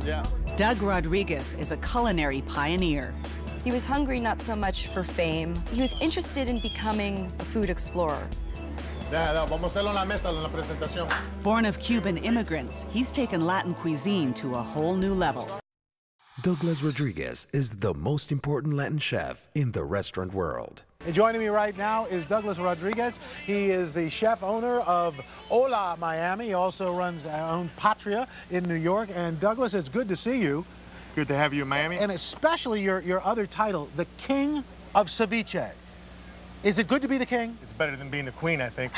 yeah. Doug Rodriguez is a culinary pioneer. He was hungry not so much for fame. He was interested in becoming a food explorer. Vamos a hacerlo en la mesa, en la presentación. Born of Cuban immigrants, he's taken Latin cuisine to a whole new level. Douglas Rodriguez is the most important Latin chef in the restaurant world. And joining me right now is Douglas Rodriguez. He is the chef owner of Hola Miami. He also runs our own Patria in New York. And Douglas, it's good to see you. Good to have you in Miami. And especially your other title, the King of Ceviche. Is it good to be the king? It's better than being the queen, I think.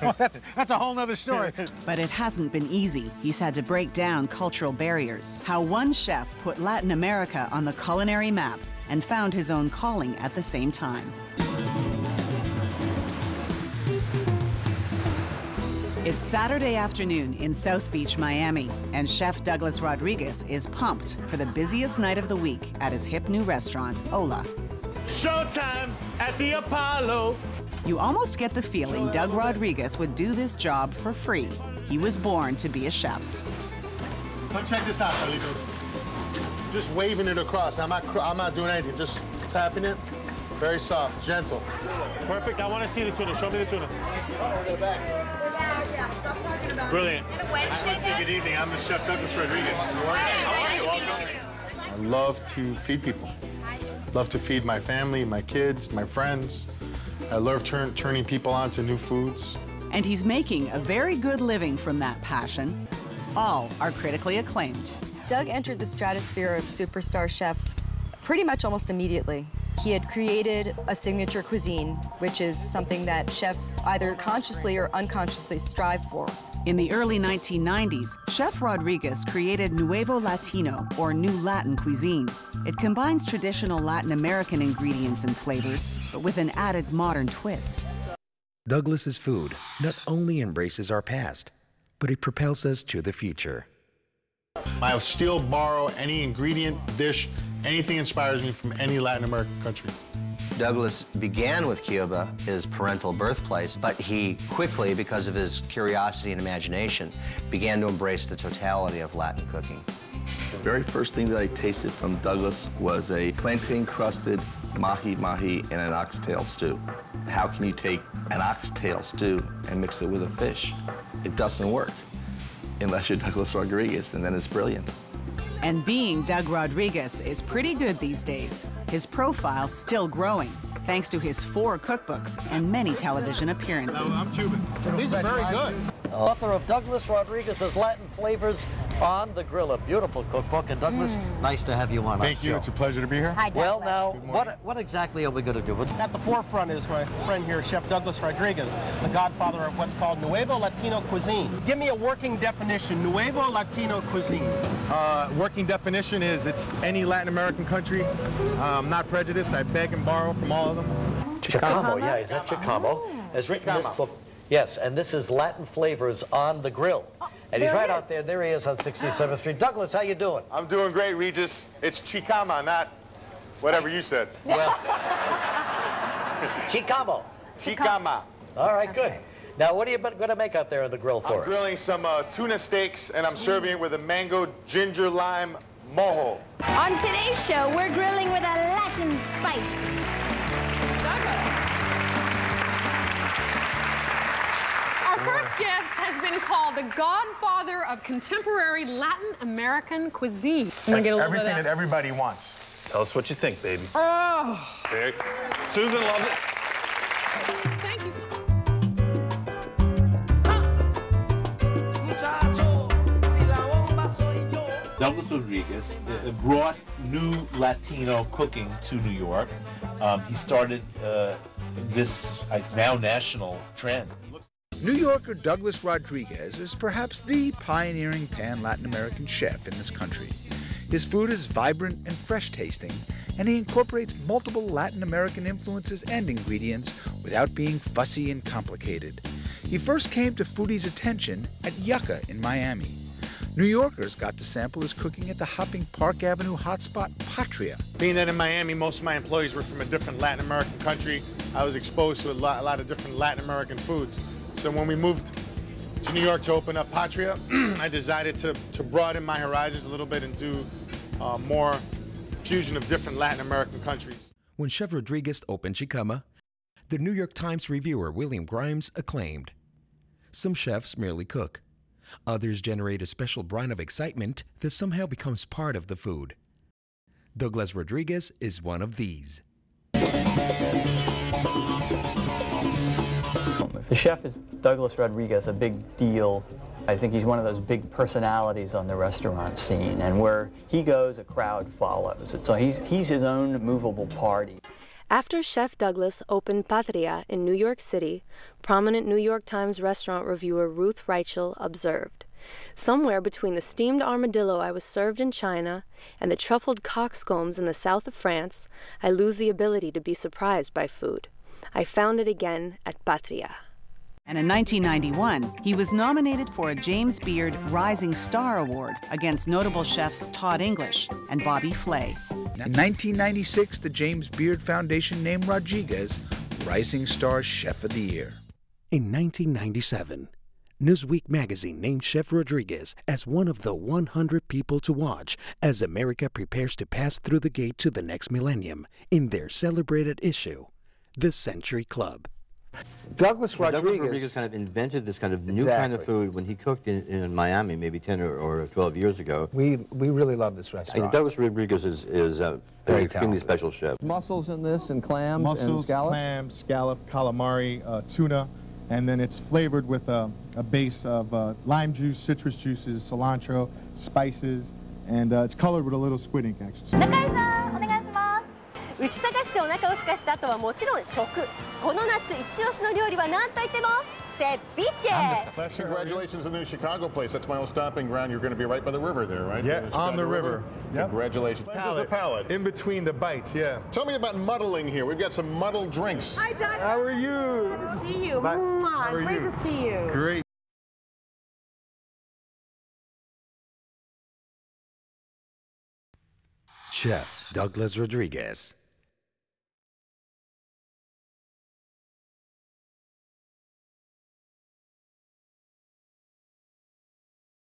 Well, that's a whole nother story. But it hasn't been easy. He's had to break down cultural barriers. How one chef put Latin America on the culinary map and found his own calling at the same time. It's Saturday afternoon in South Beach, Miami, and Chef Douglas Rodriguez is pumped for the busiest night of the week at his hip new restaurant, Hola. Showtime at the Apollo. You almost get the feeling Doug Rodriguez would do this job for free. He was born to be a chef. But check this out, Carlitos. Just waving it across. I'm not doing anything. Just tapping it. Very soft, gentle. Perfect. I want to see the tuna. Show me the tuna. Brilliant. Good evening. I'm the Chef Douglas Rodriguez. I love to feed people. Love to feed my family, my kids, my friends. I love turning people on to new foods. And he's making a very good living from that passion. All are critically acclaimed. Doug entered the stratosphere of superstar chef pretty much almost immediately. He had created a signature cuisine, which is something that chefs either consciously or unconsciously strive for. In the early 1990s, Chef Rodriguez created Nuevo Latino, or New Latin cuisine. It combines traditional Latin American ingredients and flavors, but with an added modern twist. Douglas's food not only embraces our past, but it propels us to the future. I'll still borrow any ingredient, dish, anything inspires me from any Latin American country. Douglas began with Cuba, his parental birthplace, but he quickly, because of his curiosity and imagination, began to embrace the totality of Latin cooking. The very first thing that I tasted from Douglas was a plantain-crusted mahi-mahi in an oxtail stew. How can you take an oxtail stew and mix it with a fish? It doesn't work unless you're Douglas Rodriguez, and then it's brilliant. And being Doug Rodriguez is pretty good these days. His profile's still growing, thanks to his 4 cookbooks and many television appearances. I'm Cuban. These are very good. Author of Douglas Rodriguez's Latin Flavors on the Grill, a beautiful cookbook. And Douglas, nice to have you on our show. Thank you. It's a pleasure to be here. Hi, Douglas. Well, now, what exactly are we going to do? At the forefront is my friend here, Chef Douglas Rodriguez, the godfather of what's called Nuevo Latino cuisine. Give me a working definition, Nuevo Latino cuisine. Working definition is it's any Latin American country. I'm not prejudiced. I beg and borrow from all of them. Chicamo, yeah, is that Chicamo? As written in this book. Yes, and this is Latin Flavors on the Grill. And he's right out there. There he is on 67th Street. Douglas, how you doing? I'm doing great, Regis. It's Chicama, not whatever you said. Well, Chicamo. Chicama. All right, good. Now, what are you going to make out there on the grill for us? I'm grilling some tuna steaks, and I'm serving it with a mango ginger lime mojo. On today's show, we're grilling with a Latin spice. Our first guest has been called the godfather of contemporary Latin American cuisine. I'm gonna get a little Everything bit of that everybody wants. Tell us what you think, baby. Oh, Susan loves it. thank you. Douglas Rodriguez brought new Latino cooking to New York. He started this now national trend. New Yorker Douglas Rodriguez is perhaps the pioneering pan-Latin American chef in this country. His food is vibrant and fresh-tasting, and he incorporates multiple Latin American influences and ingredients without being fussy and complicated. He first came to foodies' attention at Yucca in Miami. New Yorkers got to sample his cooking at the hopping Park Avenue hotspot Patria. Being that in Miami, most of my employees were from a different Latin American country, I was exposed to a lot of different Latin American foods. So when we moved to New York to open up Patria, I decided to broaden my horizons a little bit and do more fusion of different Latin American countries. When Chef Rodriguez opened Chicama, the New York Times reviewer William Grimes acclaimed. Some chefs merely cook. Others generate a special brine of excitement that somehow becomes part of the food. Douglas Rodriguez is one of these. The chef is Douglas Rodriguez, a big deal. I think he's one of those big personalities on the restaurant scene, and where he goes, a crowd follows. So he's his own movable party. After Chef Douglas opened Patria in New York City, prominent New York Times restaurant reviewer Ruth Reichl observed, "Somewhere between the steamed armadillo I was served in China and the truffled coxcombs in the south of France, I lose the ability to be surprised by food. I found it again at Patria." And in 1991, he was nominated for a James Beard Rising Star Award against notable chefs Todd English and Bobby Flay. In 1996, the James Beard Foundation named Rodriguez Rising Star Chef of the Year. In 1997, Newsweek magazine named Chef Rodriguez as one of the 100 people to watch as America prepares to pass through the gate to the next millennium in their celebrated issue, The Century Club. Douglas Rodriguez kind of invented this kind of new kind of food when he cooked in Miami maybe 10 or 12 years ago. We really love this restaurant. Douglas Rodriguez is an extremely special chef. Mussels in this and clams and scallops? Clams, scallop, calamari, tuna, and then it's flavored with a base of lime juice, citrus juices, cilantro, spices, and it's colored with a little squid ink, actually. 牛探しでお腹を空かした後はもちろん食。この夏一押しの料理は何と言ってもセビチェ。 Congratulations on the new Chicago place. That's my old stomping ground. You're going to be right by the river there, right? Yeah, on the river. Yep. Congratulations. Just the palate. In between the bites, yeah. Tell me about muddling here. We've got some muddled drinks. Hi, Doug. How are you? Good to see you. How are Great you? to see you. Great. Chef Douglas Rodriguez.